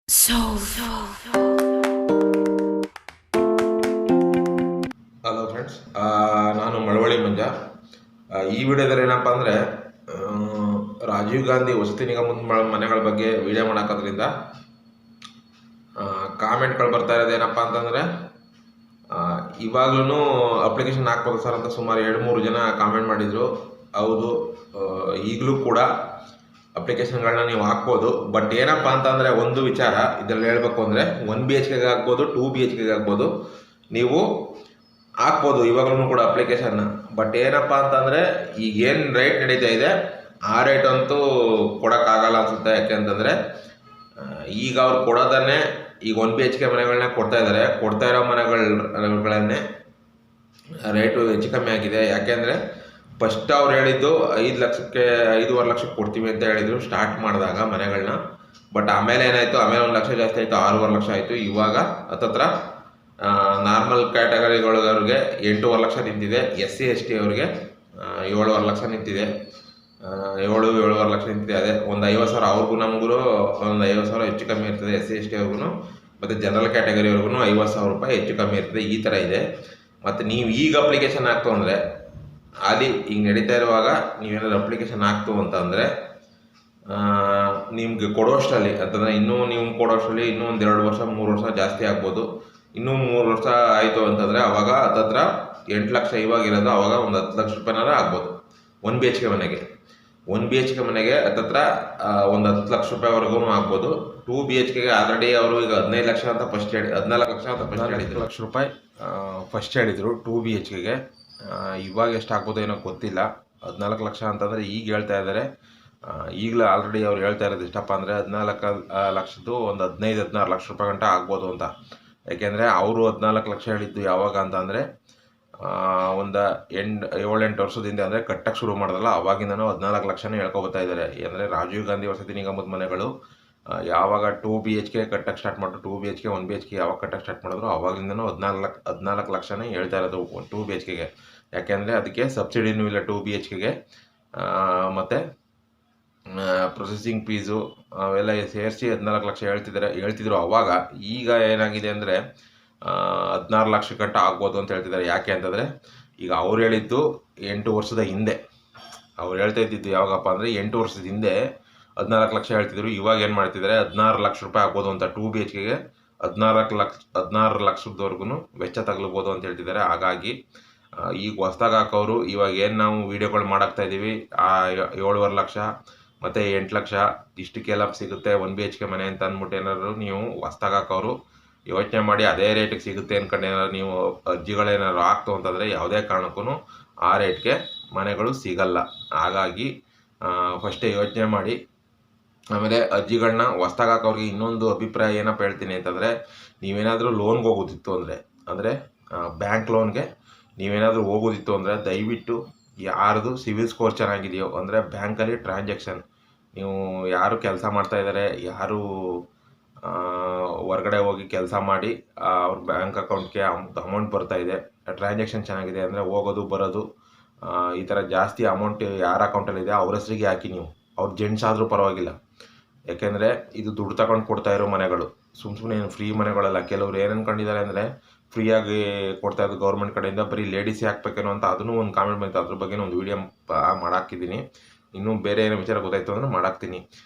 Hello friends, ನಾನು ಮಳವಳ್ಳಿ ಮಂಜ. ಈ ವಿಡಿಯೋದಲ್ಲಿ ಏನಪ್ಪ ಅಂದರೆ ರಾಜೀವ್ ಗಾಂಧಿ ವಸತಿ ನಿಗಮದ ಮನೆಗಳ ಬಗ್ಗೆ ವಿಡಿಯೋ ಮಾಡೋಕ್ಕೋದ್ರಿಂದ ಕಾಮೆಂಟ್ಗಳು ಬರ್ತಾ ಇರೋದು ಏನಪ್ಪ ಅಂತಂದರೆ ಇವಾಗ್ಲೂ ಅಪ್ಲಿಕೇಶನ್ ಹಾಕ್ಬೋದು ಸರ್ ಅಂತ ಸುಮಾರು 2-3 ಜನ ಕಾಮೆಂಟ್ ಮಾಡಿದರು. ಹೌದು, ಈಗಲೂ ಕೂಡ ಅಪ್ಲಿಕೇಶನ್ಗಳನ್ನ ನೀವು ಹಾಕ್ಬೋದು. ಬಟ್ ಏನಪ್ಪ ಅಂತಂದರೆ ಒಂದು ವಿಚಾರ ಇದರಲ್ಲಿ ಹೇಳಬೇಕು ಅಂದರೆ 1 BHKಗೆ ಆಗ್ಬೋದು, 2 BHKಗೆ ಆಗ್ಬೋದು, ನೀವು ಹಾಕ್ಬೋದು ಇವಾಗಲೂ ಕೂಡ ಅಪ್ಲಿಕೇಶನ್ನ. ಬಟ್ ಏನಪ್ಪ ಅಂತಂದರೆ ಈಗೇನು ರೇಟ್ ನಡೀತಾ ಇದೆ ಆ ರೇಟ್ ಅಂತೂ ಕೊಡೋಕ್ಕಾಗಲ್ಲ ಅನಿಸುತ್ತೆ. ಯಾಕೆಂತಂದರೆ ಈಗ ಅವ್ರು ಕೊಡೋದನ್ನೇ ಈಗ 1 BHK ಮನೆಗಳನ್ನ ಕೊಡ್ತಾ ಇದ್ದಾರೆ. ಕೊಡ್ತಾ ಇರೋ ಮನೆಗಳನ್ನೇ ರೇಟು ಹೆಚ್ಚು ಕಮ್ಮಿ ಆಗಿದೆ. ಯಾಕೆಂದರೆ ಫಸ್ಟ್ ಅವ್ರು ಹೇಳಿದ್ದು 5 ಲಕ್ಷಕ್ಕೆ 5.5 ಲಕ್ಷಕ್ಕೆ ಕೊಡ್ತೀವಿ ಅಂತ ಹೇಳಿದರು ಸ್ಟಾರ್ಟ್ ಮಾಡಿದಾಗ ಮನೆಗಳನ್ನ. ಬಟ್ ಆಮೇಲೆ ಏನಾಯಿತು, ಆಮೇಲೆ 1 ಲಕ್ಷ ಜಾಸ್ತಿ ಆಯಿತು, 6.5 ಲಕ್ಷ ಆಯಿತು. ಇವಾಗ ಹತ್ತತ್ರ ನಾರ್ಮಲ್ ಕ್ಯಾಟಗರಿಗಳವ್ರಿಗೆ 8.5 ಲಕ್ಷ ನಿಂತಿದೆ. SC ST ಅವ್ರಿಗೆ 7.5 ಲಕ್ಷ ನಿಂತಿದೆ. 7.5 ಲಕ್ಷ ನಿಂತಿದೆ. ಅದೇ ಒಂದು 50,000 ಅವ್ರಿಗೂ ನಮಗೂ ಒಂದು 50,000 ಹೆಚ್ಚು ಕಮ್ಮಿ ಇರ್ತದೆ. SC ST ಅವ್ರಿಗೂ ಮತ್ತು ಜನರಲ್ ಕ್ಯಾಟಗರಿಯವ್ರಿಗೂ 50,000 ರೂಪಾಯಿ ಹೆಚ್ಚು ಕಮ್ಮಿ ಇರ್ತದೆ. ಈ ಥರ ಇದೆ. ಮತ್ತು ನೀವು ಈಗ ಅಪ್ಲಿಕೇಶನ್ ಹಾಕ್ತು ಅಂದರೆ ಅಲ್ಲಿ ಈಗ ನಡೀತಾ ಇರುವಾಗ ನೀವೇನಾದ್ರು ಅಪ್ಲಿಕೇಶನ್ ಹಾಕ್ತು ಅಂತಂದರೆ ನಿಮಗೆ ಕೊಡೋಷ್ಟರಲ್ಲಿ ಅಂತಂದರೆ ನೀವು ಕೊಡೋಷ್ಟರಲ್ಲಿ ಇನ್ನೂ ಒಂದು 2 ವರ್ಷ 3 ವರ್ಷ ಜಾಸ್ತಿ ಆಗ್ಬೋದು. ಇನ್ನೂ 3 ವರ್ಷ ಆಯಿತು ಅಂತಂದರೆ ಅವಾಗ ಹತ್ತತ್ರ 8 ಲಕ್ಷ ಇವಾಗಿರೋದು ಅವಾಗ ಒಂದು 10 ಲಕ್ಷ ರೂಪಾಯಿನಾರ ಆಗ್ಬೋದು 1 BHK ಮನೆಗೆ. 1 BHK ಮನೆಗೆ ಹತ್ತತ್ರ ಒಂದು 10 ಲಕ್ಷ ರೂಪಾಯಿವರೆಗೂ ಆಗ್ಬೋದು. 2 BHKಗೆ ಆಲ್ರೆಡಿ ಅವರು ಈಗ 15 ಲಕ್ಷ ಅಂತ ಫಸ್ಟ್ 14 ಲಕ್ಷ ಅಂತ ಫಸ್ಟ್ ಹೇಳಿದ್ರು. ಲಕ್ಷ ರೂಪಾಯಿ ಫಸ್ಟ್ ಹೇಳಿದರು 2 BHKಗೆ. ಇವಾಗ ಎಷ್ಟು ಆಗ್ಬೋದು ಏನೋ ಗೊತ್ತಿಲ್ಲ. 14 ಲಕ್ಷ ಅಂತಂದರೆ ಈಗ ಹೇಳ್ತಾ ಇದ್ದಾರೆ. ಈಗಲೇ ಆಲ್ರೆಡಿ ಅವ್ರು ಹೇಳ್ತಾ ಇರೋದು ಎಷ್ಟಪ್ಪ ಅಂದರೆ 14 ಲಕ್ಷದ್ದು ಒಂದು 15-16 ಲಕ್ಷ ರೂಪಾಯಿ ಗಂಟ ಆಗ್ಬೋದು ಅಂತ. ಯಾಕೆಂದರೆ ಅವರು 14 ಲಕ್ಷ ಹೇಳಿದ್ದು ಯಾವಾಗ ಅಂತ ಅಂದರೆ ಒಂದು 7-8 ವರ್ಷದಿಂದ ಅಂದರೆ ಕಟ್ಟಕ್ಕೆ ಶುರು ಮಾಡಿದ್ರಲ್ಲ ಅವಾಗಿಂದನೂ 14 ಲಕ್ಷನೇ ಹೇಳ್ಕೊಬತ್ತಾ ಇದ್ದಾರೆ. ಅಂದರೆ ರಾಜೀವ್ ಗಾಂಧಿ ವಸತಿ ನಿಗಮದ ಮನೆಗಳು ಯಾವಾಗ 2 BHK ಕಟ್ಟಕ್ಕೆ ಸ್ಟಾರ್ಟ್ ಮಾಡಿದ್ರು, 2 BHK 1 BHK ಯಾವಾಗ ಕಟ್ಟಕ್ಕೆ ಸ್ಟಾರ್ಟ್ ಮಾಡಿದ್ರು ಅವಾಗಿಂದನೂ 14 ಲಕ್ಷನೇ ಹೇಳ್ತಾ ಇರೋದು 2 BHKಗೆ. ಯಾಕೆಂದರೆ ಅದಕ್ಕೆ ಸಬ್ಸಿಡಿನೂ ಇಲ್ಲ 2 BHKಗೆ. ಮತ್ತು ಪ್ರೊಸೆಸಿಂಗ್ ಫೀಸು ಅವೆಲ್ಲ ಸೇರಿಸಿ 14 ಲಕ್ಷ ಹೇಳ್ತಿದ್ರು ಅವಾಗ. ಈಗ ಏನಾಗಿದೆ ಅಂದರೆ 16 ಲಕ್ಷ ಗಂಟ ಆಗ್ಬೋದು ಅಂತ ಹೇಳ್ತಿದ್ದಾರೆ. ಯಾಕೆ ಅಂತಂದರೆ ಈಗ ಅವ್ರು ಹೇಳಿದ್ದು 8 ವರ್ಷದ ಹಿಂದೆ. ಅವ್ರು ಹೇಳ್ತಾ ಇದ್ದಿದ್ದು ಯಾವಾಗಪ್ಪ ಅಂದರೆ 8 ವರ್ಷದ ಹಿಂದೆ 14 ಲಕ್ಷ ಹೇಳ್ತಿದ್ರು. ಇವಾಗ ಏನು ಮಾಡ್ತಿದ್ದಾರೆ 16 ಲಕ್ಷ ರೂಪಾಯಿ ಆಗ್ಬೋದು ಅಂತ 2 BHKಗೆ 16 ಲಕ್ಷದವರೆಗೂ ವೆಚ್ಚ ತಗಲ್ಬೋದು ಅಂತ ಹೇಳ್ತಿದ್ದಾರೆ. ಹಾಗಾಗಿ ಈಗ ಹೊಸ್ದಾಗಿ ಹಾಕೋರು ಇವಾಗ ಏನು ನಾವು ವೀಡಿಯೋಗಳು ಮಾಡಾಕ್ತಾ ಇದ್ದೀವಿ 7.5 ಲಕ್ಷ ಮತ್ತು 8 ಲಕ್ಷ ಇಷ್ಟಕ್ಕೆಲ್ಲ ಸಿಗುತ್ತೆ 1 BHK ಮನೆ ಅಂತ ಅಂದ್ಬಿಟ್ಟು ಏನಾದ್ರು ನೀವು ಹೊಸ್ದಾಗಿ ಹಾಕೋರು ಯೋಚನೆ ಮಾಡಿ ಅದೇ ರೇಟಿಗೆ ಸಿಗುತ್ತೆ ಅಂದ್ಕೊಂಡು ಏನಾದ್ರು ನೀವು ಅರ್ಜಿಗಳೇನಾದ್ರು ಹಾಕ್ತು ಅಂತಂದರೆ ಯಾವುದೇ ಕಾರಣಕ್ಕೂ ಆ ರೇಟ್ಗೆ ಮನೆಗಳು ಸಿಗಲ್ಲ. ಹಾಗಾಗಿ ಫಸ್ಟೇ ಯೋಚನೆ ಮಾಡಿ. ಆಮೇಲೆ ಅರ್ಜಿಗಳನ್ನ ಹೊಸ್ದಾಗಿ ಹಾಕೋರಿಗೆ ಇನ್ನೊಂದು ಅಭಿಪ್ರಾಯ ಏನಪ್ಪ ಹೇಳ್ತೀನಿ ಅಂತಂದರೆ ನೀವೇನಾದರೂ ಲೋನ್ಗೆ ಹೋಗೋದಿತ್ತು ಅಂದರೆ ಬ್ಯಾಂಕ್ ಲೋನ್ಗೆ ನೀವೇನಾದರೂ ಹೋಗೋದಿತ್ತು ಅಂದರೆ ದಯವಿಟ್ಟು ಯಾರ್ದು ಸಿವಿಲ್ ಸ್ಕೋರ್ ಚೆನ್ನಾಗಿದೆಯೋ ಅಂದರೆ ಬ್ಯಾಂಕಲ್ಲಿ ಟ್ರಾನ್ಸಾಕ್ಷನ್ ನೀವು ಯಾರು ಕೆಲಸ ಮಾಡ್ತಾ ಇದ್ದಾರೆ, ಯಾರು ಹೊರಗಡೆ ಹೋಗಿ ಕೆಲಸ ಮಾಡಿ ಅವ್ರ ಬ್ಯಾಂಕ್ ಅಕೌಂಟ್ಗೆ ಅಮೌಂಟ್ ಬರ್ತಾ ಇದೆ, ಟ್ರಾನ್ಸಾಕ್ಷನ್ ಚೆನ್ನಾಗಿದೆ ಅಂದರೆ ಹೋಗೋದು ಬರೋದು ಈ ಥರ ಜಾಸ್ತಿ ಅಮೌಂಟ್ ಯಾರ ಅಕೌಂಟಲ್ಲಿದೆ ಅವ್ರ ಹೆಸರಿಗೆ ಹಾಕಿ. ನೀವು ಅವ್ರು ಜೆಂಟ್ಸ್ ಆದರೂ ಪರವಾಗಿಲ್ಲ. ಯಾಕೆಂದರೆ ಇದು ದುಡ್ಡು ತಗೊಂಡು ಕೊಡ್ತಾ ಇರೋ ಮನೆಗಳು, ಸುಮ್ಮನೆ ಏನು ಫ್ರೀ ಮನೆಗಳಲ್ಲ. ಕೆಲವರು ಏನು ಅಂದ್ಕೊಂಡಿದ್ದಾರೆ ಅಂದರೆ ಫ್ರೀಯಾಗಿ ಕೊಡ್ತಾ ಇದ್ದು ಗೌರ್ಮೆಂಟ್ ಕಡೆಯಿಂದ ಬರೀ ಲೇಡೀಸೇ ಹಾಕ್ಬೇಕೇನೋ ಅಂತ ಅದನ್ನು ಒಂದು ಕಾಮೆಂಟ್ ಬಂತು. ಅದ್ರ ಬಗ್ಗೆ ಒಂದು ವೀಡಿಯೋ ಮಾಡಾಕ್ತಿದ್ದೀನಿ. ಇನ್ನೂ ಬೇರೆ ಏನೋ ವಿಚಾರ ಗೊತ್ತಾಯಿತು ಅಂದರೆ ಮಾಡಾಕ್ತೀನಿ.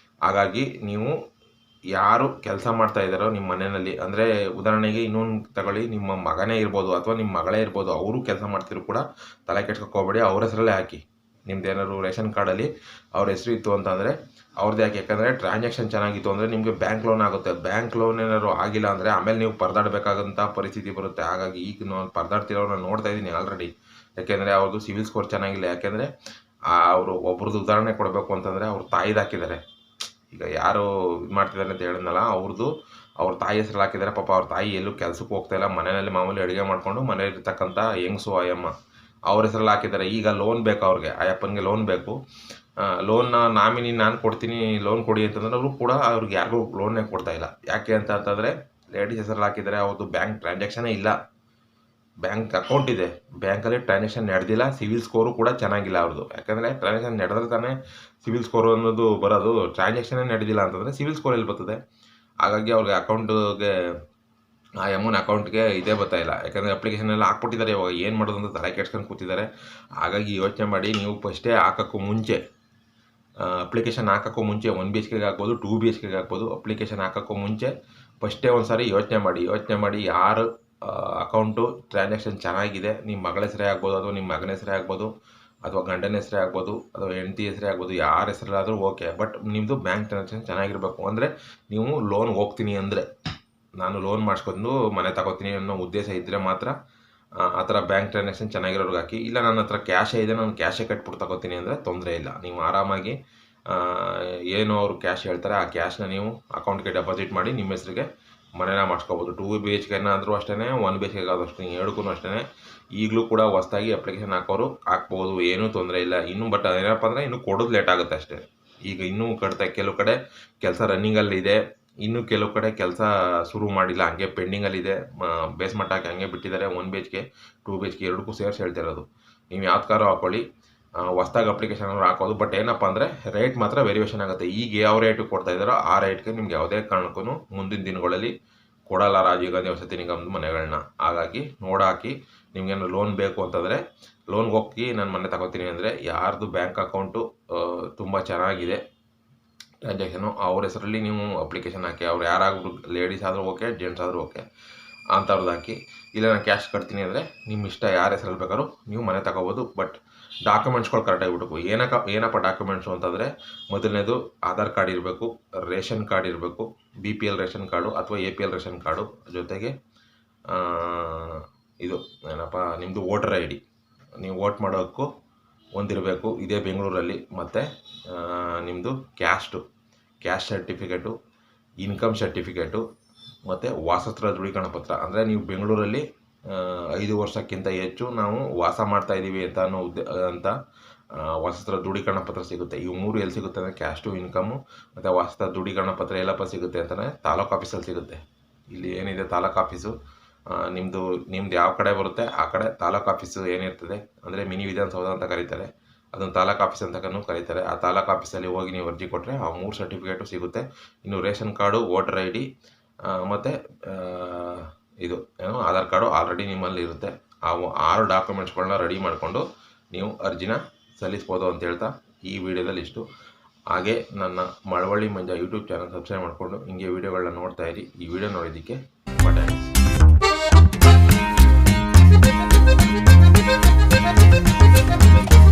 ಹಾಗಾಗಿ ನೀವು ಯಾರು ಕೆಲಸ ಮಾಡ್ತಾ ಇದ್ದಾರೋ ನಿಮ್ಮ ಮನೆಯಲ್ಲಿ ಅಂದರೆ ಉದಾಹರಣೆಗೆ ಇನ್ನೊಂದು ತಗೊಳ್ಳಿ, ನಿಮ್ಮ ಮಗನೇ ಇರ್ಬೋದು ಅಥವಾ ನಿಮ್ಮ ಮಗಳೇ ಇರ್ಬೋದು, ಅವರು ಕೆಲಸ ಮಾಡ್ತಿದ್ರು ಕೂಡ ತಲೆ ಕೆಡ್ಸ್ಕೊಳ್ಬೇಡಿ, ಅವ್ರ ಹೆಸರಲ್ಲೇ ಹಾಕಿ. ನಿಮ್ದು ಏನಾದ್ರು ರೇಷನ್ ಕಾರ್ಡಲ್ಲಿ ಅವ್ರ ಹೆಸರು ಇತ್ತು ಅಂತಂದರೆ ಅವ್ರದ್ದು ಯಾಕೆ, ಯಾಕಂದರೆ ಟ್ರಾನ್ಸಾಕ್ಷನ್ ಚೆನ್ನಾಗಿತ್ತು ಅಂದರೆ ನಿಮಗೆ ಬ್ಯಾಂಕ್ ಲೋನ್ ಆಗುತ್ತೆ. ಬ್ಯಾಂಕ್ ಲೋನ್ ಏನಾದ್ರು ಆಗಿಲ್ಲ ಅಂದರೆ ಆಮೇಲೆ ನೀವು ಪರದಾಡಬೇಕಾದಂಥ ಪರಿಸ್ಥಿತಿ ಬರುತ್ತೆ. ಹಾಗಾಗಿ ಈಗ ನಾನು ಪರದಾಡ್ತಿರೋರನ್ನ ನೋಡ್ತಾ ಇದ್ದೀನಿ ಆಲ್ರೆಡಿ. ಯಾಕೆಂದರೆ ಅವ್ರದ್ದು ಸಿವಿಲ್ ಸ್ಕೋರ್ ಚೆನ್ನಾಗಿಲ್ಲ. ಯಾಕೆಂದರೆ ಅವರು ಒಬ್ರದ್ದು ಉದಾಹರಣೆ ಕೊಡಬೇಕು ಅಂತಂದರೆ ಅವ್ರ ತಾಯಿದು ಹಾಕಿದ್ದಾರೆ. ಈಗ ಯಾರು ಇದು ಮಾಡ್ತಿದ್ದಾರೆ ಅಂತ ಹೇಳಿದ್ನಲ್ಲ ಅವ್ರ ತಾಯಿ ಹೆಸರಲ್ಲಿ ಹಾಕಿದ್ದಾರೆ. ಪಾಪ ಅವ್ರ ತಾಯಿ ಎಲ್ಲೂ ಕೆಲಸಕ್ಕೆ ಹೋಗ್ತಾಯಿಲ್ಲ, ಮನೆಯಲ್ಲಿ ಮಾಮೂಲಿ ಅಡುಗೆ ಮಾಡಿಕೊಂಡು ಮನೆಯಲ್ಲಿರ್ತಕ್ಕಂಥ ಹೆಂಗಸು ಆಯಮ್ಮ ಅವ್ರ ಹೆಸರಲ್ಲಿ ಹಾಕಿದ್ದಾರೆ. ಈಗ ಲೋನ್ ಬೇಕು ಅವ್ರಿಗೆ, ಆಯಪ್ಪನಿಗೆ ಲೋನ್ ಬೇಕು. ಲೋನ್ನ ನಾಮಿನಿ ನಾನು ಕೊಡ್ತೀನಿ ಲೋನ್ ಕೊಡಿ ಅಂತಂದ್ರೆ ಅವರು ಕೂಡ ಅವ್ರಿಗೆ ಯಾರಿಗೂ ಲೋನ್ನೇ ಕೊಡ್ತಾಯಿಲ್ಲ. ಯಾಕೆ ಅಂತಂದರೆ ಲೇಡೀಸ್ ಹೆಸರಲ್ಲಿ ಹಾಕಿದ್ದಾರೆ, ಅವ್ರದ್ದು ಬ್ಯಾಂಕ್ ಟ್ರಾನ್ಸಾಕ್ಷನೇ ಇಲ್ಲ. ಬ್ಯಾಂಕ್ ಅಕೌಂಟ್ ಇದೆ, ಬ್ಯಾಂಕಲ್ಲಿ ಟ್ರಾನ್ಸಾಕ್ಷನ್ ನಡೆದಿಲ್ಲ, ಸಿವಿಲ್ ಸ್ಕೋರು ಕೂಡ ಚೆನ್ನಾಗಿಲ್ಲ ಅವ್ರದ್ದು. ಯಾಕಂದರೆ ಟ್ರಾನ್ಸಾಕ್ಷನ್ ನಡೆದ್ರೆ ತಾನೇ ಸಿವಿಲ್ ಸ್ಕೋರು ಅನ್ನೋದು ಬರೋದು. ಟ್ರಾನ್ಸಾಕ್ಷನೇ ನಡೆದಿಲ್ಲ ಅಂತಂದರೆ ಸಿವಿಲ್ ಸ್ಕೋರ್ ಎಲ್ಲಿ ಬರ್ತದೆ? ಹಾಗಾಗಿ ಅವ್ರಿಗೆ ಅಕೌಂಟ್ಗೆ ಆ ಅಕೌಂಟ್ಗೆ ಇದೇ ಬರ್ತಾಯಿಲ್ಲ. ಯಾಕಂದರೆ ಅಪ್ಲಿಕೇಶನ್ ಎಲ್ಲ ಹಾಕ್ಬಿಟ್ಟಿದ್ದಾರೆ. ಇವಾಗ ಏನು ಮಾಡೋದು ಅಂತ ತಲೆ ಕೆಡ್ಸ್ಕೊಂಡು ಕೂತಿದ್ದಾರೆ. ಹಾಗಾಗಿ ಯೋಚನೆ ಮಾಡಿ, ನೀವು ಫಸ್ಟೇ ಹಾಕೋಕ್ಕೂ ಮುಂಚೆ, ಅಪ್ಲಿಕೇಶನ್ ಹಾಕೋಕ್ಕೂ ಮುಂಚೆ 1 BHKಗೆ ಆಗ್ಬೋದು, 2 BHKಗೆ ಆಗ್ಬೋದು. ಅಪ್ಲಿಕೇಶನ್ ಹಾಕೋಕ್ಕೂ ಮುಂಚೆ ಫಸ್ಟೇ ಒಂದು ಸಾರಿ ಯೋಚನೆ ಮಾಡಿ ಯಾರು ಅಕೌಂಟು ಟ್ರಾನ್ಸಾಕ್ಷನ್ ಚೆನ್ನಾಗಿದೆ, ನಿಮ್ಮ ಮಗಳ ಹೆಸರೇ ಆಗ್ಬೋದು, ಅಥವಾ ನಿಮ್ಮ ಮಗನ ಹೆಸರೇ ಆಗ್ಬೋದು, ಅಥವಾ ಗಂಡನ ಹೆಸರೇ ಆಗ್ಬೋದು, ಅಥವಾ ಹೆಂಡತಿ ಹೆಸರೇ ಆಗ್ಬೋದು, ಯಾರ ಹೆಸರಲ್ಲಾದರೂ ಓಕೆ. ಬಟ್ ನಿಮ್ಮದು ಬ್ಯಾಂಕ್ ಟ್ರಾನ್ಸಾಕ್ಷನ್ ಚೆನ್ನಾಗಿರಬೇಕು. ಅಂದರೆ ನೀವು ಲೋನ್ ಹೋಗ್ತೀನಿ ಅಂದರೆ, ನಾನು ಲೋನ್ ಮಾಡಿಸ್ಕೊಂಡು ಮನೆ ತಗೋತೀನಿ ಅನ್ನೋ ಉದ್ದೇಶ ಇದ್ದರೆ ಮಾತ್ರ ಆ ಥರ ಬ್ಯಾಂಕ್ ಟ್ರಾನ್ಸಾಕ್ಷನ್ ಚೆನ್ನಾಗಿರೋರ್ಗೆ ಹಾಕಿ. ಇಲ್ಲ ನನ್ನ ಹತ್ರ ಕ್ಯಾಶೇ ಇದೆ, ನಾನು ಕ್ಯಾಶೇ ಕಟ್ಬಿಟ್ಟು ತಗೋತೀನಿ ಅಂದರೆ ತೊಂದರೆ ಇಲ್ಲ. ನೀವು ಆರಾಮಾಗಿ ಏನು ಅವರು ಕ್ಯಾಶ್ ಹೇಳ್ತಾರೆ ಆ ಕ್ಯಾಶ್ನ ನೀವು ಅಕೌಂಟ್ಗೆ ಡೆಪಾಸಿಟ್ ಮಾಡಿ ನಿಮ್ಮ ಹೆಸರಿಗೆ ಮನೇನ ಮಾಡಿಸ್ಕೋಬೋದು. 2 BHKನಾದರೂ ಅಷ್ಟೇ, 1 BHKಗಾದ್ರೂ ಅಷ್ಟೇ, ಎರಡಕ್ಕೂ ಅಷ್ಟೇ. ಈಗಲೂ ಕೂಡ ಹೊಸದಾಗಿ ಅಪ್ಲಿಕೇಶನ್ ಹಾಕೋರು ಹಾಕ್ಬೋದು, ಏನೂ ತೊಂದರೆ ಇಲ್ಲ. ಇನ್ನೂ ಬಟ್ ಏನಪ್ಪ ಅಂದರೆ ಇನ್ನೂ ಕೊಡೋದು ಲೇಟ್ ಆಗುತ್ತೆ ಅಷ್ಟೇ. ಈಗ ಇನ್ನೂ ಕೆಲವು ಕಡೆ ಕೆಲಸ ರನ್ನಿಂಗಲ್ಲಿದೆ, ಇನ್ನೂ ಕೆಲವು ಕಡೆ ಕೆಲಸ ಶುರು ಮಾಡಿಲ್ಲ, ಹಂಗೆ ಪೆಂಡಿಂಗಲ್ಲಿದೆ. ಬೇಸ್ಮೆಂಟ್ ಹಾಕಿ ಹಂಗೆ ಬಿಟ್ಟಿದ್ದಾರೆ. 1 BHK 2 BHK ಎರಡಕ್ಕೂ ಸೇರಿಸಿ ಹೇಳ್ತಿರೋದು. ನೀವು ಯಾವ್ದಕ್ಕಾದ್ರೂ ಹಾಕ್ಕೊಳ್ಳಿ, ಹೊಸ್ದಾಗಿ ಅಪ್ಲಿಕೇಶನ್ ಹಾಕೋದು. ಬಟ್ ಏನಪ್ಪ ಅಂದರೆ ರೇಟ್ ಮಾತ್ರ ವೇರಿಯೇಷನ್ ಆಗುತ್ತೆ. ಈಗ ಯಾವ ರೇಟಿಗೆ ಕೊಡ್ತಾ ಇದ್ದಾರೋ ಆ ರೇಟ್ಗೆ ನಿಮ್ಗೆ ಯಾವುದೇ ಕಾರಣಕ್ಕೂ ಮುಂದಿನ ದಿನಗಳಲ್ಲಿ ಕೊಡಲ್ಲ ರಾಜೀವ್ ಗಾಂಧಿ ವಸತಿ ನಿಗಮದ ಮನೆಗಳನ್ನ. ಹಾಗಾಗಿ ನೋಡಾಕಿ, ನಿಮಗೇನು ಲೋನ್ ಬೇಕು ಅಂತಂದರೆ ಲೋನ್ಗೆ ಹೋಗಿ ನಾನು ಮನೆ ತಗೋತೀನಿ ಅಂದರೆ, ಯಾರ್ದು ಬ್ಯಾಂಕ್ ಅಕೌಂಟು ತುಂಬ ಚೆನ್ನಾಗಿದೆ ಟ್ರಾನ್ಸಾಕ್ಷನು, ಅವ್ರ ಹೆಸರಲ್ಲಿ ನೀವು ಅಪ್ಲಿಕೇಶನ್ ಹಾಕಿ. ಅವ್ರು ಯಾರಾದರೂ ಲೇಡೀಸ್ ಆದರೂ ಓಕೆ, ಜೆಂಟ್ಸ್ ಆದರೂ ಓಕೆ, ಅಂಥವ್ರದ್ದು ಹಾಕಿ. ಇಲ್ಲ ನಾನು ಕ್ಯಾಶ್ ಕಟ್ತೀನಿ ಅಂದರೆ ನಿಮ್ಮ ಇಷ್ಟ, ಯಾರ ಹೆಸರಲ್ಲಿ ಬೇಕಾದ್ರೂ ನೀವು ಮನೆ ತಗೋಬೋದು. ಬಟ್ ಡಾಕ್ಯುಮೆಂಟ್ಸ್ಗಳು ಕರೆಕ್ಟಾಗಿ ಬಿಡಬೇಕು. ಏನಪ್ಪ ಡಾಕ್ಯುಮೆಂಟ್ಸು ಅಂತಂದರೆ, ಮೊದಲನೇದು ಆಧಾರ್ ಕಾರ್ಡ್ ಇರಬೇಕು, ರೇಷನ್ ಕಾರ್ಡ್ ಇರಬೇಕು, BPL ರೇಷನ್ ಕಾರ್ಡು ಅಥವಾ APL ರೇಷನ್ ಕಾರ್ಡು, ಜೊತೆಗೆ ಇದು ಏನಪ್ಪ ನಿಮ್ಮದು ವೋಟರ್ ID, ನೀವು ವೋಟ್ ಮಾಡೋಕ್ಕೂ ಒಂದಿರಬೇಕು, ಇದೇ ಬೆಂಗಳೂರಲ್ಲಿ. ಮತ್ತು ನಿಮ್ಮದು ಕ್ಯಾಸ್ಟ್ ಸರ್ಟಿಫಿಕೇಟು, ಇನ್ಕಮ್ ಸರ್ಟಿಫಿಕೇಟು, ಮತ್ತು ವಾಸಸ್ಥಳ ದೃಢೀಕರಣ ಪತ್ರ. ಅಂದರೆ ನೀವು ಬೆಂಗಳೂರಲ್ಲಿ 5 ವರ್ಷಕ್ಕಿಂತ ಹೆಚ್ಚು ನಾವು ವಾಸ ಮಾಡ್ತಾಯಿದ್ದೀವಿ ಅಂತ ವಾಸಸ್ಥಳ ದೃಢೀಕರಣ ಪತ್ರ ಸಿಗುತ್ತೆ. ಇವು 3 ಎಲ್ಲಿ ಸಿಗುತ್ತೆ ಅಂದರೆ ಕ್ಯಾಸ್ಟು, ಇನ್ಕಮು ಮತ್ತು ವಾಸಸ್ಥಳ ದೃಢೀಕರಣ ಪತ್ರ ಎಲ್ಲಪ್ಪ ಸಿಗುತ್ತೆ ಅಂತಲೇ ತಾಲೂಕು ಆಫೀಸಲ್ಲಿ ಸಿಗುತ್ತೆ. ಇಲ್ಲಿ ಏನಿದೆ ತಾಲೂಕು ಆಫೀಸು, ನಿಮ್ಮದು ಯಾವ ಕಡೆ ಬರುತ್ತೆ ಆ ಕಡೆ ತಾಲೂಕು ಆಫೀಸು ಏನಿರ್ತದೆ, ಅಂದರೆ ಮಿನಿ ವಿಧಾನಸೌಧ ಅಂತ ಕರೀತಾರೆ, ಅದನ್ನು ತಾಲೂಕು ಆಫೀಸ್ ಅಂತಲೂ ಕರೀತಾರೆ. ಆ ತಾಲೂಕು ಆಫೀಸಲ್ಲಿ ಹೋಗಿ ನೀವು ಅರ್ಜಿ ಕೊಟ್ಟರೆ ಆ 3 ಸರ್ಟಿಫಿಕೇಟು ಸಿಗುತ್ತೆ. ಇನ್ನು ರೇಷನ್ ಕಾರ್ಡು, ವೋಟರ್ ID ಮತ್ತು ಇದು ಏನು ಆಧಾರ್ ಕಾರ್ಡು ಆಲ್ರೆಡಿ ನಿಮ್ಮಲ್ಲಿ ಇರುತ್ತೆ. ಆ 6 ಡಾಕ್ಯುಮೆಂಟ್ಸ್ಗಳನ್ನ ರೆಡಿ ಮಾಡಿಕೊಂಡು ನೀವು ಅರ್ಜಿನ ಸಲ್ಲಿಸ್ಬೋದು ಅಂತ ಹೇಳ್ತಾ ಈ ವಿಡಿಯೋದಲ್ಲಿ ಇಷ್ಟು. ಹಾಗೆ ನನ್ನ ಮಳವಳ್ಳಿ ಮಂಜ ಯೂಟ್ಯೂಬ್ ಚಾನಲ್ ಸಬ್ಸ್ಕ್ರೈಬ್ ಮಾಡಿಕೊಂಡು ಹಿಂಗೆ ವೀಡಿಯೋಗಳನ್ನ ನೋಡ್ತಾ ಇರಿ. ಈ ವಿಡಿಯೋ ನೋಡಿದ್ದಕ್ಕೆ ಥ್ಯಾಂಕ್ಸ್.